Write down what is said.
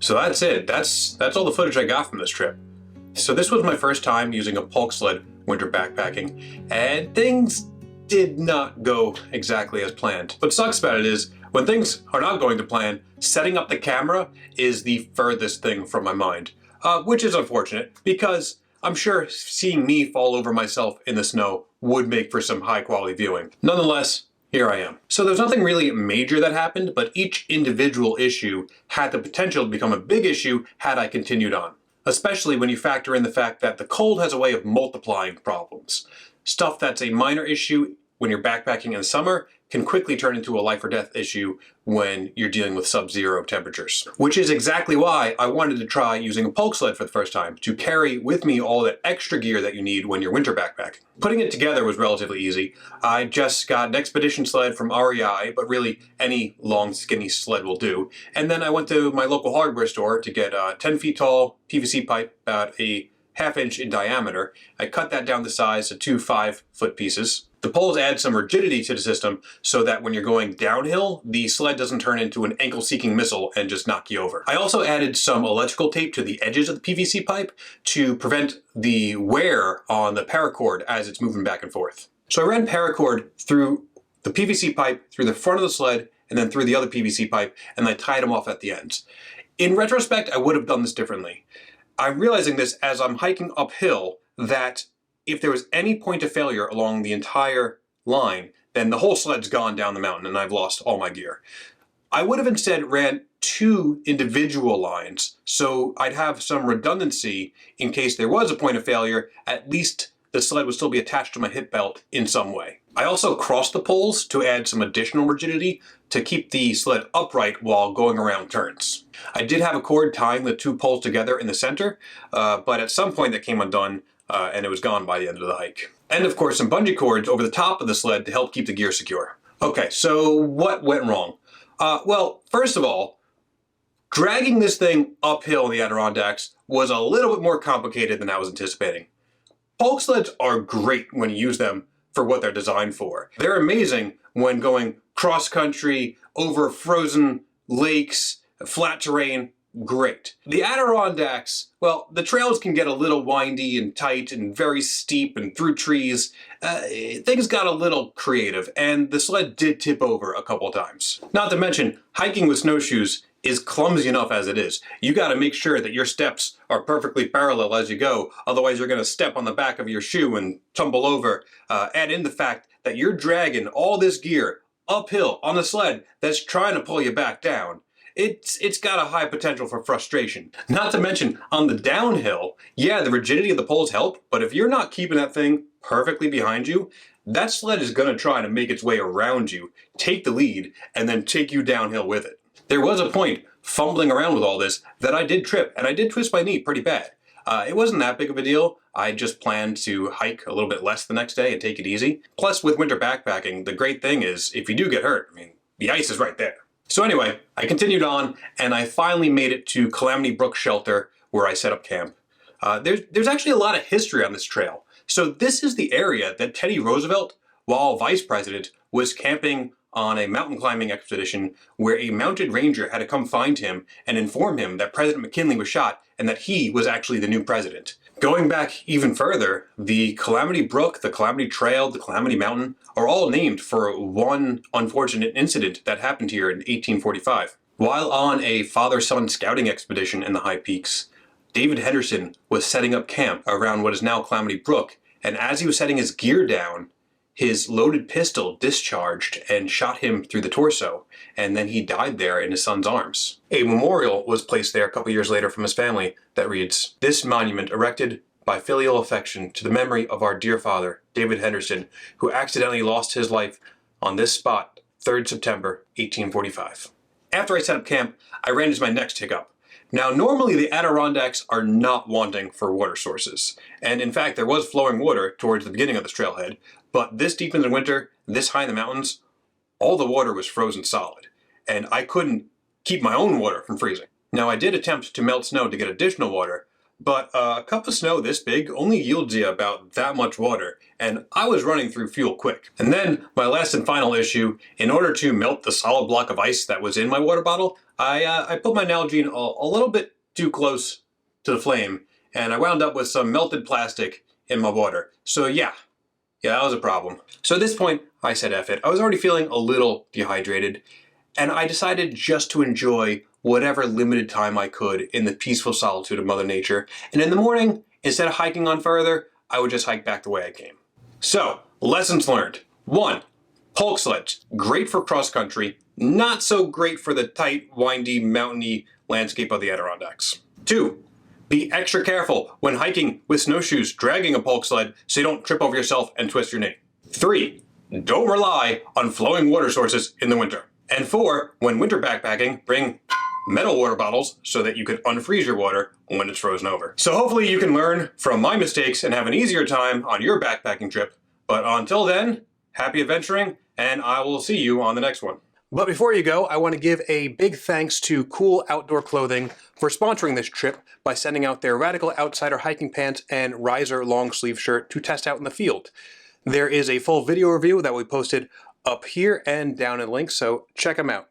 So that's it. That's all the footage I got from this trip. So this was my first time using a Pulk Sled winter backpacking, and things did not go exactly as planned. What sucks about it is, when things are not going to plan, setting up the camera is the furthest thing from my mind. Which is unfortunate, because I'm sure seeing me fall over myself in the snow would make for some high quality viewing. Nonetheless, here I am. So there's nothing really major that happened, but each individual issue had the potential to become a big issue had I continued on. Especially when you factor in the fact that the cold has a way of multiplying problems. Stuff that's a minor issue when you're backpacking in the summer can quickly turn into a life or death issue when you're dealing with sub-zero temperatures. Which is exactly why I wanted to try using a Pulk Sled for the first time, to carry with me all that extra gear that you need when you're winter backpacking. Putting it together was relatively easy. I just got an expedition sled from REI, but really any long skinny sled will do. And then I went to my local hardware store to get a 10 feet tall PVC pipe, about a ½ inch in diameter. I cut that down to size to 2 5-foot pieces. The poles add some rigidity to the system so that when you're going downhill, the sled doesn't turn into an ankle-seeking missile and just knock you over. I also added some electrical tape to the edges of the PVC pipe to prevent the wear on the paracord as it's moving back and forth. So I ran paracord through the PVC pipe, through the front of the sled, and then through the other PVC pipe, and I tied them off at the ends. In retrospect, I would have done this differently. I'm realizing this as I'm hiking uphill, that if there was any point of failure along the entire line, then the whole sled's gone down the mountain and I've lost all my gear. I would have instead ran 2 individual lines, so I'd have some redundancy in case there was a point of failure. At least the sled would still be attached to my hip belt in some way. I also crossed the poles to add some additional rigidity to keep the sled upright while going around turns. I did have a cord tying the 2 poles together in the center, but at some point that came undone, and it was gone by the end of the hike. And of course some bungee cords over the top of the sled to help keep the gear secure. Okay, so what went wrong? Well, first of all, dragging this thing uphill in the Adirondacks was a little bit more complicated than I was anticipating. Pulk sleds are great when you use them for what they're designed for. They're amazing when going cross-country, over frozen lakes, flat terrain. Great. The Adirondacks, well, the trails can get a little windy and tight and very steep and through trees. Things got a little creative, and the sled did tip over a couple times. Not to mention, hiking with snowshoes is clumsy enough as it is. You got to make sure that your steps are perfectly parallel as you go, otherwise you're going to step on the back of your shoe and tumble over. Add in the fact that you're dragging all this gear uphill on the sled that's trying to pull you back down. It's got a high potential for frustration. Not to mention, on the downhill, yeah, the rigidity of the poles help, but if you're not keeping that thing perfectly behind you, that sled is going to try to make its way around you, take the lead, and then take you downhill with it. There was a point, fumbling around with all this, that I did trip, and I did twist my knee pretty bad. It wasn't that big of a deal. I just planned to hike a little bit less the next day and take it easy. Plus, with winter backpacking, the great thing is, if you do get hurt, I mean, the ice is right there. So anyway, I continued on, and I finally made it to Calamity Brook Shelter, where I set up camp. There's actually a lot of history on this trail. So this is the area that Teddy Roosevelt, while vice president, was camping on a mountain climbing expedition where a mounted ranger had to come find him and inform him that President McKinley was shot and that he was actually the new president. Going back even further, the Calamity Brook, the Calamity Trail, the Calamity Mountain are all named for one unfortunate incident that happened here in 1845. While on a father-son scouting expedition in the high peaks, David Henderson was setting up camp around what is now Calamity Brook, and as he was setting his gear down, his loaded pistol discharged and shot him through the torso, and then he died there in his son's arms. A memorial was placed there a couple years later from his family that reads, "This monument erected by filial affection to the memory of our dear father, David Henderson, who accidentally lost his life on this spot, 3rd September, 1845. After I set up camp, I ran into my next hiccup. Now, normally the Adirondacks are not wanting for water sources, and in fact there was flowing water towards the beginning of this trailhead, but this deep into winter, this high in the mountains, all the water was frozen solid, and I couldn't keep my own water from freezing. Now, I did attempt to melt snow to get additional water, but a cup of snow this big only yields you about that much water, and I was running through fuel quick. And then, my last and final issue, in order to melt the solid block of ice that was in my water bottle, I put my Nalgene a little bit too close to the flame, and I wound up with some melted plastic in my water. So yeah, that was a problem. So at this point, I said F it. I was already feeling a little dehydrated, and I decided just to enjoy whatever limited time I could in the peaceful solitude of Mother Nature. And in the morning, instead of hiking on further, I would just hike back the way I came. So, lessons learned. 1. Pulk sleds, great for cross country, not so great for the tight, windy, mountainy landscape of the Adirondacks. 2. Be extra careful when hiking with snowshoes dragging a pulk sled so you don't trip over yourself and twist your knee. 3. Don't rely on flowing water sources in the winter. And 4. When winter backpacking, bring metal water bottles so that you can unfreeze your water when it's frozen over. So hopefully you can learn from my mistakes and have an easier time on your backpacking trip. But until then, happy adventuring, and I will see you on the next one. But before you go, I want to give a big thanks to Cool Outdoor Clothing for sponsoring this trip by sending out their Radical Outsider hiking pants and Riser long sleeve shirt to test out in the field. There is a full video review that we posted up here and down in links, so check them out.